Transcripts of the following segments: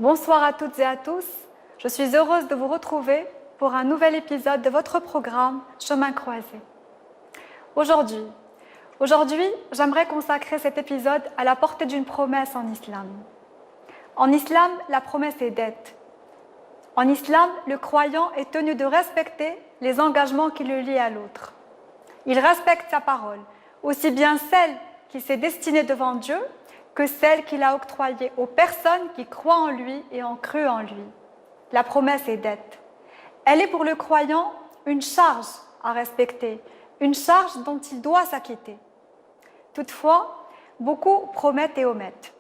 Bonsoir à toutes et à tous. Je suis heureuse de vous retrouver pour un nouvel épisode de votre programme Chemin croisé. Aujourd'hui, j'aimerais consacrer cet épisode à la portée d'une promesse en islam. En islam, la promesse est dette. En islam, le croyant est tenu de respecter les engagements qui le lient à l'autre. Il respecte sa parole, aussi bien celle qui s'est destinée devant Dieu que celle qu'il a octroyée aux personnes qui croient en lui et ont cru en lui. La promesse est dette. Elle est pour le croyant une charge à respecter, une charge dont il doit s'acquitter. Toutefois, beaucoup promettent et omettent,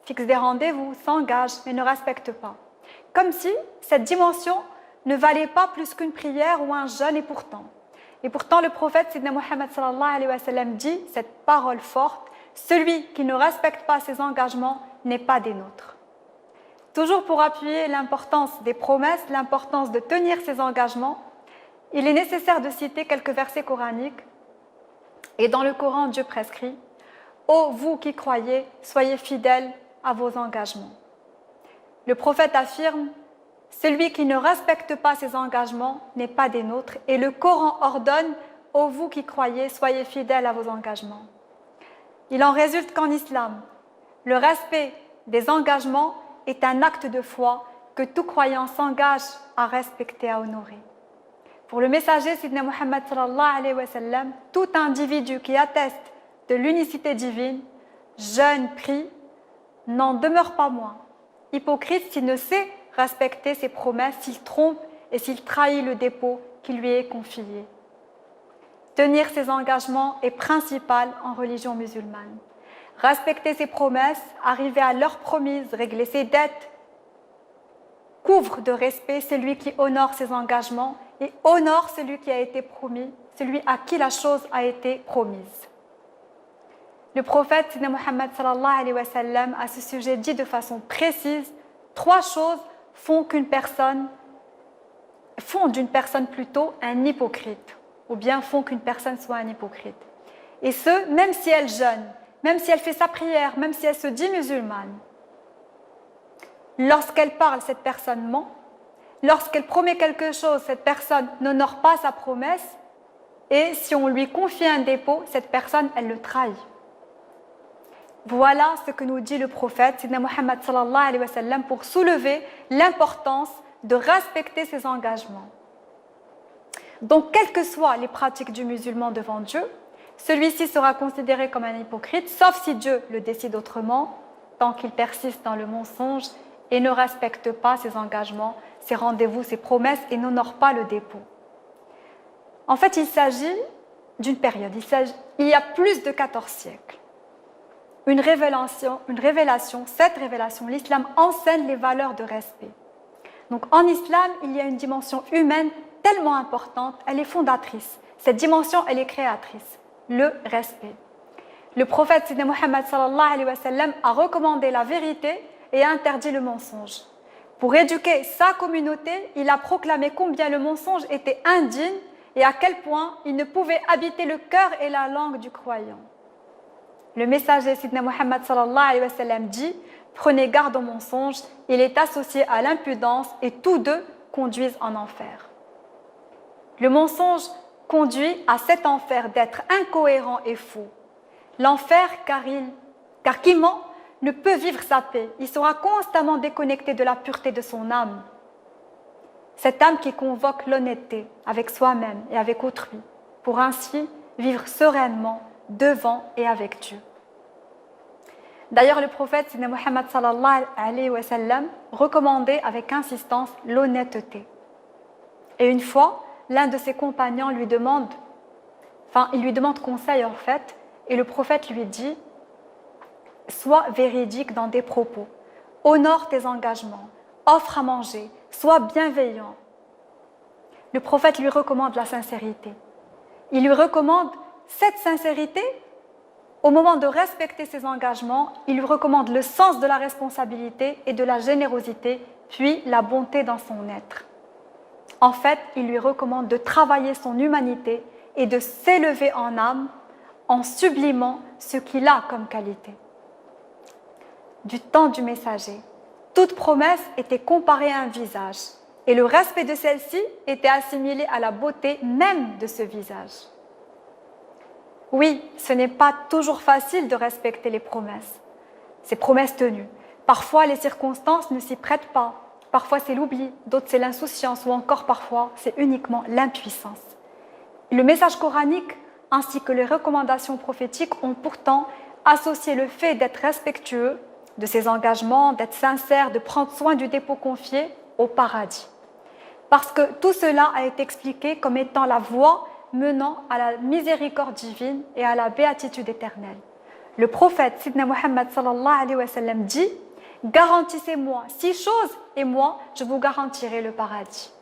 fixent des rendez-vous, s'engagent mais ne respectent pas. Comme si cette dimension ne valait pas plus qu'une prière ou un jeûne, et pourtant le prophète Sidna Muhammad sallallahu alayhi wa sallam dit cette parole forte: celui qui ne respecte pas ses engagements n'est pas des nôtres. Toujours pour appuyer l'importance des promesses, l'importance de tenir ses engagements, il est nécessaire de citer quelques versets coraniques. Et dans le Coran, Dieu prescrit: ô vous qui croyez, soyez fidèles à vos engagements. Le prophète affirme: celui qui ne respecte pas ses engagements n'est pas des nôtres. Et le Coran ordonne: ô vous qui croyez, soyez fidèles à vos engagements. Il en résulte qu'en islam, le respect des engagements est un acte de foi que tout croyant s'engage à respecter, à honorer. Pour le messager Sidna Muhammad sallallahu alayhi wa sallam, tout individu qui atteste de l'unicité divine, jeûne, prie, n'en demeure pas moins hypocrite s'il ne sait respecter ses promesses, s'il trompe et s'il trahit le dépôt qui lui est confié. Tenir ses engagements est principal en religion musulmane. Respecter ses promesses, arriver à l'heure promise, régler ses dettes, couvre de respect celui qui honore ses engagements et honore celui qui a été promis, celui à qui la chose a été promise. Le prophète Sidna Muhammad sallallahu alayhi wa sallam à ce sujet dit de façon précise: 3 choses font d'une personne plutôt un hypocrite, ou bien font qu'une personne soit un hypocrite. Et ce, même si elle jeûne, même si elle fait sa prière, même si elle se dit musulmane. Lorsqu'elle parle, cette personne ment. Lorsqu'elle promet quelque chose, cette personne n'honore pas sa promesse. Et si on lui confie un dépôt, cette personne, elle le trahit. Voilà ce que nous dit le prophète Sidna Muhammad sallallahu alayhi wa sallam pour soulever l'importance de respecter ses engagements. Donc, quelles que soient les pratiques du musulman devant Dieu, celui-ci sera considéré comme un hypocrite, sauf si Dieu le décide autrement, tant qu'il persiste dans le mensonge et ne respecte pas ses engagements, ses rendez-vous, ses promesses et n'honore pas le dépôt. En fait, il s'agit d'une période, il y a plus de 14 siècles. Cette révélation, l'islam enseigne les valeurs de respect. Donc en islam, il y a une dimension humaine tellement importante, elle est fondatrice. Cette dimension, elle est créatrice, le respect. Le prophète Sidna Muhammad sallallahu alayhi wa sallam a recommandé la vérité et a interdit le mensonge. Pour éduquer sa communauté, il a proclamé combien le mensonge était indigne et à quel point il ne pouvait habiter le cœur et la langue du croyant. Le messager Sidna Muhammad sallallahu alayhi wa sallam dit: prenez garde au mensonge, il est associé à l'impudence et tous deux conduisent en enfer. Le mensonge conduit à cet enfer d'être incohérent et faux. L'enfer, car qui ment ne peut vivre sa paix, il sera constamment déconnecté de la pureté de son âme. Cette âme qui convoque l'honnêteté avec soi-même et avec autrui, pour ainsi vivre sereinement devant et avec Dieu. D'ailleurs, le prophète Sidna Muhammad sallallahu alayhi wa sallam recommandait avec insistance l'honnêteté. Et une fois, l'un de ses compagnons lui demande conseil en fait, et le prophète lui dit: sois véridique dans tes propos, honore tes engagements, offre à manger, sois bienveillant. Le prophète lui recommande la sincérité. Il lui recommande cette sincérité au moment de respecter ses engagements. Il lui recommande le sens de la responsabilité et de la générosité, puis la bonté dans son être. En fait, il lui recommande de travailler son humanité et de s'élever en âme en sublimant ce qu'il a comme qualité. Du temps du messager, toute promesse était comparée à un visage et le respect de celle-ci était assimilé à la beauté même de ce visage. Oui, ce n'est pas toujours facile de respecter les promesses, ces promesses tenues. Parfois, les circonstances ne s'y prêtent pas. Parfois, c'est l'oubli, d'autres, c'est l'insouciance ou encore parfois, c'est uniquement l'impuissance. Le message coranique ainsi que les recommandations prophétiques ont pourtant associé le fait d'être respectueux de ses engagements, d'être sincère, de prendre soin du dépôt confié au paradis. Parce que tout cela a été expliqué comme étant la voie menant à la miséricorde divine et à la béatitude éternelle. Le prophète Sidna Muhammad sallallahu alayhi wa sallam dit « Garantissez-moi 6 choses et moi, je vous garantirai le paradis. »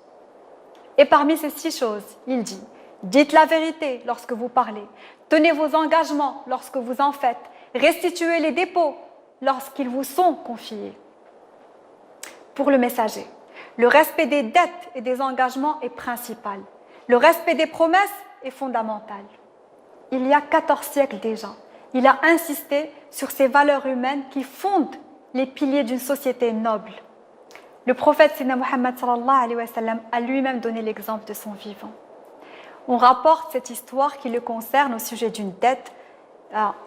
Et parmi ces 6 choses, il dit « Dites la vérité lorsque vous parlez, tenez vos engagements lorsque vous en faites, restituez les dépôts lorsqu'ils vous sont confiés. » Pour le messager, le respect des dettes et des engagements est principal. Le respect des promesses est fondamental. Il y a 14 siècles déjà, il a insisté sur ces valeurs humaines qui fondent les piliers d'une société noble. Le prophète Sayyidina Muhammad sallallahu alayhi wa sallam a lui-même donné l'exemple de son vivant. On rapporte cette histoire qui le concerne au sujet d'une dette.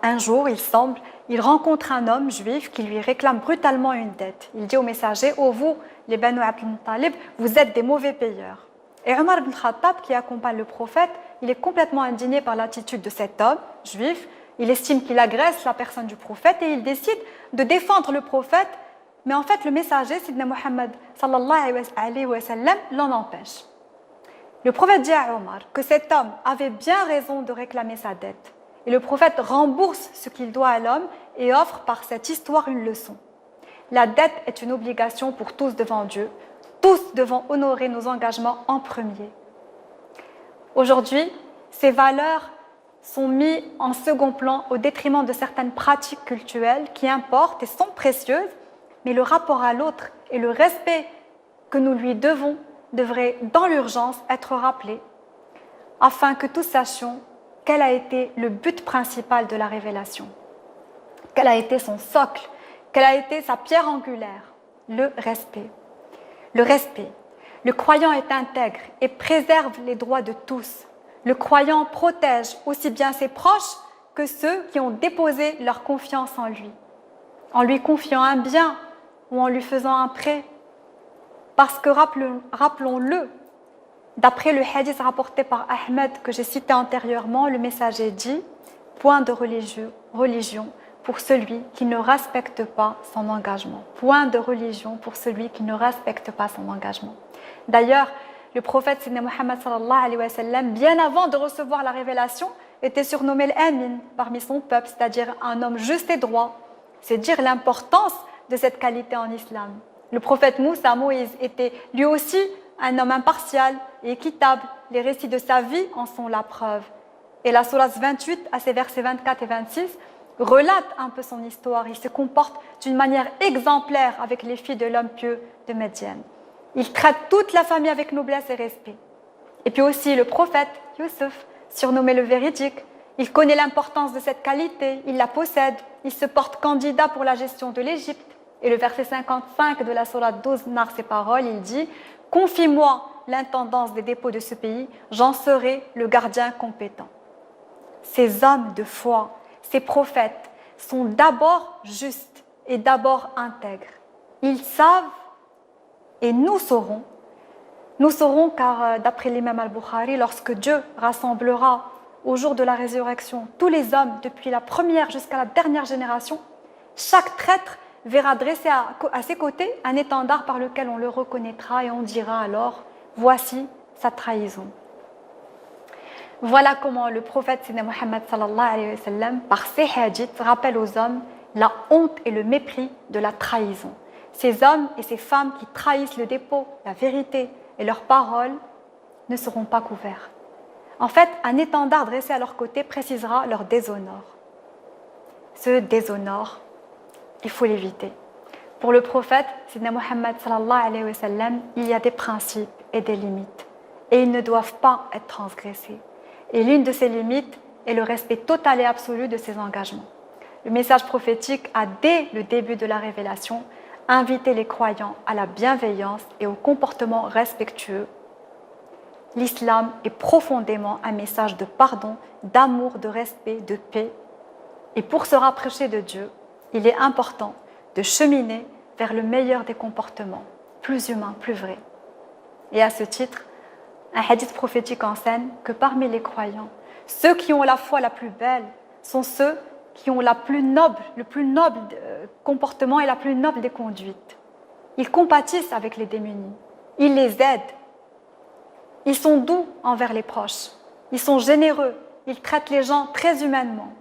Un jour, il semble, il rencontre un homme juif qui lui réclame brutalement une dette. Il dit au messager « Oh vous, les Banu Abdul Muttalib, vous êtes des mauvais payeurs. » Et Omar ibn Khattab, qui accompagne le prophète, il est complètement indigné par l'attitude de cet homme juif. Il estime qu'il agresse la personne du prophète et il décide de défendre le prophète. Mais en fait, le messager, Sidna Muhammad sallallahu alayhi wa sallam, l'en empêche. Le prophète dit à Omar que cet homme avait bien raison de réclamer sa dette. Et le prophète rembourse ce qu'il doit à l'homme et offre par cette histoire une leçon. La dette est une obligation pour tous devant Dieu. Tous devons honorer nos engagements en premier. Aujourd'hui, ces valeurs sont mises en second plan au détriment de certaines pratiques culturelles qui importent et sont précieuses, mais le rapport à l'autre et le respect que nous lui devons devrait, dans l'urgence, être rappelé afin que tous sachions quel a été le but principal de la révélation, quel a été son socle, quelle a été sa pierre angulaire, le respect. Le respect. Le croyant est intègre et préserve les droits de tous. Le croyant protège aussi bien ses proches que ceux qui ont déposé leur confiance en lui confiant un bien ou en lui faisant un prêt. Parce que, rappelons-le, d'après le hadith rapporté par Ahmed que j'ai cité antérieurement, le messager dit « Point de religion pour celui qui ne respecte pas son engagement. » Point de religion pour celui qui ne respecte pas son engagement. D'ailleurs, le prophète Sayyidina Muhammad sallallahu alayhi wa sallam, bien avant de recevoir la révélation, était surnommé l'Amin parmi son peuple, c'est-à-dire un homme juste et droit. C'est dire l'importance de cette qualité en islam. Le prophète Moïse, était lui aussi un homme impartial et équitable. Les récits de sa vie en sont la preuve. Et la sourate 28, à ses versets 24 et 26, relate un peu son histoire. Il se comporte d'une manière exemplaire avec les filles de l'homme pieux de Médiane. Il traite toute la famille avec noblesse et respect. Et puis aussi le prophète Youssef, surnommé le véridique, il connaît l'importance de cette qualité, il la possède, il se porte candidat pour la gestion de l'Égypte. Et le verset 55 de la sourate 12 narre ces paroles, il dit « Confie-moi l'intendance des dépôts de ce pays, j'en serai le gardien compétent. » Ces hommes de foi, ces prophètes sont d'abord justes et d'abord intègres. Ils savent et nous saurons car d'après l'imam al-Bukhari, lorsque Dieu rassemblera au jour de la résurrection tous les hommes depuis la première jusqu'à la dernière génération, chaque traître verra dresser à ses côtés un étendard par lequel on le reconnaîtra et on dira alors « Voici sa trahison ». Voilà comment le prophète Sayyidina Muhammad sallallahu alayhi wa sallam, par ses hadiths, rappelle aux hommes la honte et le mépris de la trahison. Ces hommes et ces femmes qui trahissent le dépôt, la vérité et leurs paroles ne seront pas couverts. En fait, un étendard dressé à leur côté précisera leur déshonneur. Ce déshonneur, il faut l'éviter. Pour le prophète, Sayyidina Muhammad sallallahu alayhi wa sallam, il y a des principes et des limites. Et ils ne doivent pas être transgressés. Et l'une de ces limites est le respect total et absolu de ses engagements. Le message prophétique a, dès le début de la révélation, inviter les croyants à la bienveillance et au comportement respectueux. L'islam est profondément un message de pardon, d'amour, de respect, de paix. Et pour se rapprocher de Dieu, il est important de cheminer vers le meilleur des comportements, plus humain, plus vrai. Et à ce titre, un hadith prophétique enseigne que parmi les croyants, ceux qui ont la foi la plus belle sont ceux qui ont le plus noble comportement et la plus noble des conduites. Ils compatissent avec les démunis, ils les aident, ils sont doux envers les proches, ils sont généreux, ils traitent les gens très humainement.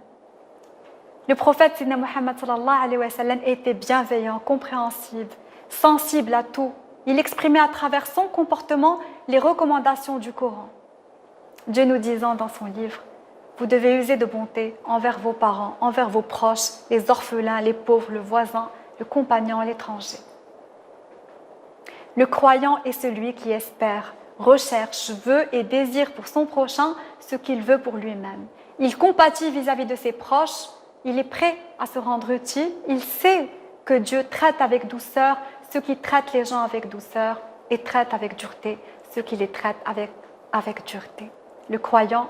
Le prophète Sidna Muhammad sallallahu alayhi wa sallam était bienveillant, compréhensif, sensible à tout. Il exprimait à travers son comportement les recommandations du Coran. Dieu nous disant dans son livre, vous devez user de bonté envers vos parents, envers vos proches, les orphelins, les pauvres, le voisin, le compagnon, l'étranger. Le croyant est celui qui espère, recherche, veut et désire pour son prochain ce qu'il veut pour lui-même. Il compatit vis-à-vis de ses proches, il est prêt à se rendre utile, il sait que Dieu traite avec douceur ceux qui traitent les gens avec douceur et traite avec dureté ceux qui les traitent avec dureté. Le croyant,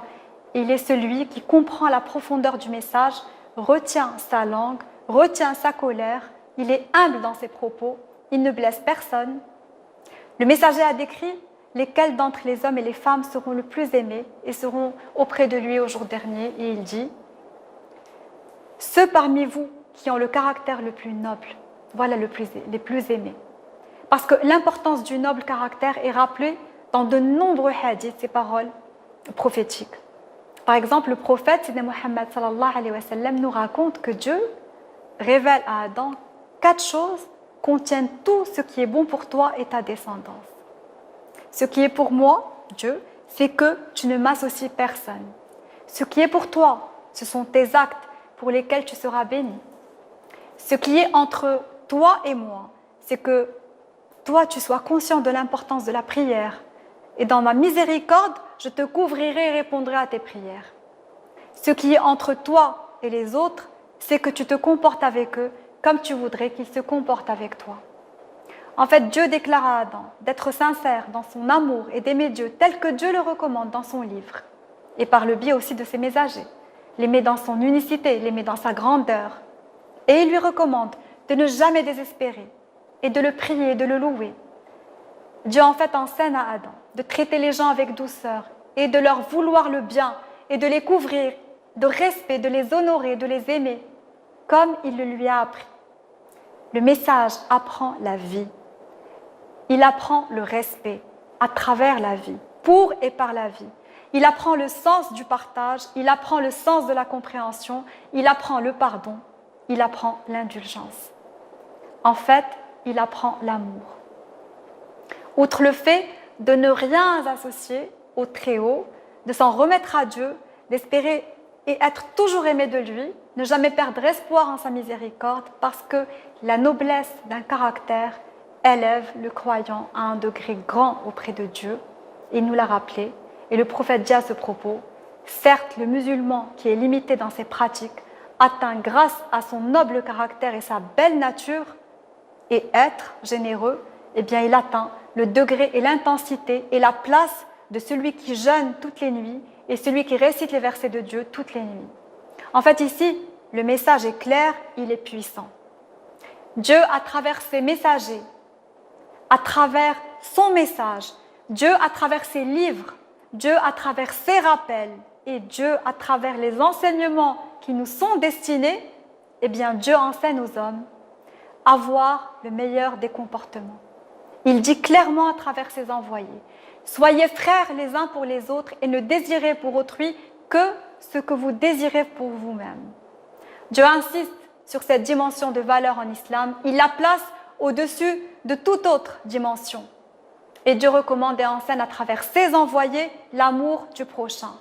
il est celui qui comprend la profondeur du message, retient sa langue, retient sa colère, il est humble dans ses propos, il ne blesse personne. Le messager a décrit lesquels d'entre les hommes et les femmes seront le plus aimés et seront auprès de lui au jour dernier, et il dit « Ceux parmi vous qui ont le caractère le plus noble, voilà les plus aimés. » Parce que l'importance du noble caractère est rappelée dans de nombreux hadiths, ces paroles prophétiques. Par exemple, le prophète Sidna Muhammad sallallahu alayhi wa sallam nous raconte que Dieu révèle à Adam 4 choses contiennent tout ce qui est bon pour toi et ta descendance. Ce qui est pour moi, Dieu, c'est que tu ne m'associes personne. Ce qui est pour toi, ce sont tes actes pour lesquels tu seras béni. Ce qui est entre toi et moi, c'est que toi, tu sois conscient de l'importance de la prière. Et dans ma miséricorde, je te couvrirai et répondrai à tes prières. Ce qui est entre toi et les autres, c'est que tu te comportes avec eux comme tu voudrais qu'ils se comportent avec toi. En fait, Dieu déclare à Adam d'être sincère dans son amour et d'aimer Dieu tel que Dieu le recommande dans son livre et par le biais aussi de ses messagers. L'aimer dans son unicité, l'aimer dans sa grandeur. Et il lui recommande de ne jamais désespérer et de le prier et de le louer. Dieu en fait enseigne à Adam de traiter les gens avec douceur et de leur vouloir le bien et de les couvrir de respect, de les honorer, de les aimer comme il le lui a appris. Le message apprend la vie. Il apprend le respect à travers la vie, pour et par la vie. Il apprend le sens du partage, il apprend le sens de la compréhension, il apprend le pardon, il apprend l'indulgence. En fait, il apprend l'amour. Outre le fait de ne rien associer au Très-Haut, de s'en remettre à Dieu, d'espérer et être toujours aimé de lui, ne jamais perdre espoir en sa miséricorde, parce que la noblesse d'un caractère élève le croyant à un degré grand auprès de Dieu. Il nous l'a rappelé, et le prophète dit à ce propos, certes, le musulman qui est limité dans ses pratiques atteint grâce à son noble caractère et sa belle nature, et être généreux, eh bien il atteint le degré et l'intensité et la place de celui qui jeûne toutes les nuits et celui qui récite les versets de Dieu toutes les nuits. En fait, ici, le message est clair, il est puissant. Dieu, à travers ses messagers, à travers son message, Dieu, à travers ses livres, Dieu, à travers ses rappels et Dieu, à travers les enseignements qui nous sont destinés, eh bien, Dieu enseigne aux hommes à avoir le meilleur des comportements. Il dit clairement à travers ses envoyés, soyez frères les uns pour les autres et ne désirez pour autrui que ce que vous désirez pour vous-même. Dieu insiste sur cette dimension de valeur en islam, il la place au-dessus de toute autre dimension. Et Dieu recommande et enseigne à travers ses envoyés l'amour du prochain.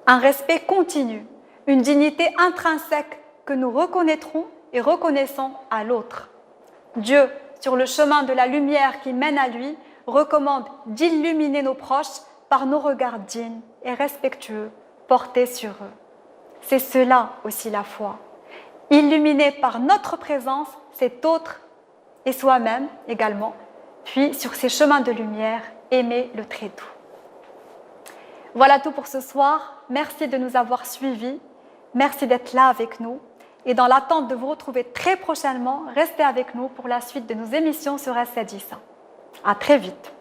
Un respect continu, une dignité intrinsèque que nous reconnaîtrons et reconnaissons à l'autre. Dieu, sur le chemin de la lumière qui mène à lui, recommande d'illuminer nos proches par nos regards dignes et respectueux portés sur eux. C'est cela aussi la foi. Illuminer par notre présence cet autre et soi-même également, puis sur ces chemins de lumière, aimer le très doux. Voilà tout pour ce soir. Merci de nous avoir suivis. Merci d'être là avec nous. Et dans l'attente de vous retrouver très prochainement, restez avec nous pour la suite de nos émissions sur S7J. À très vite.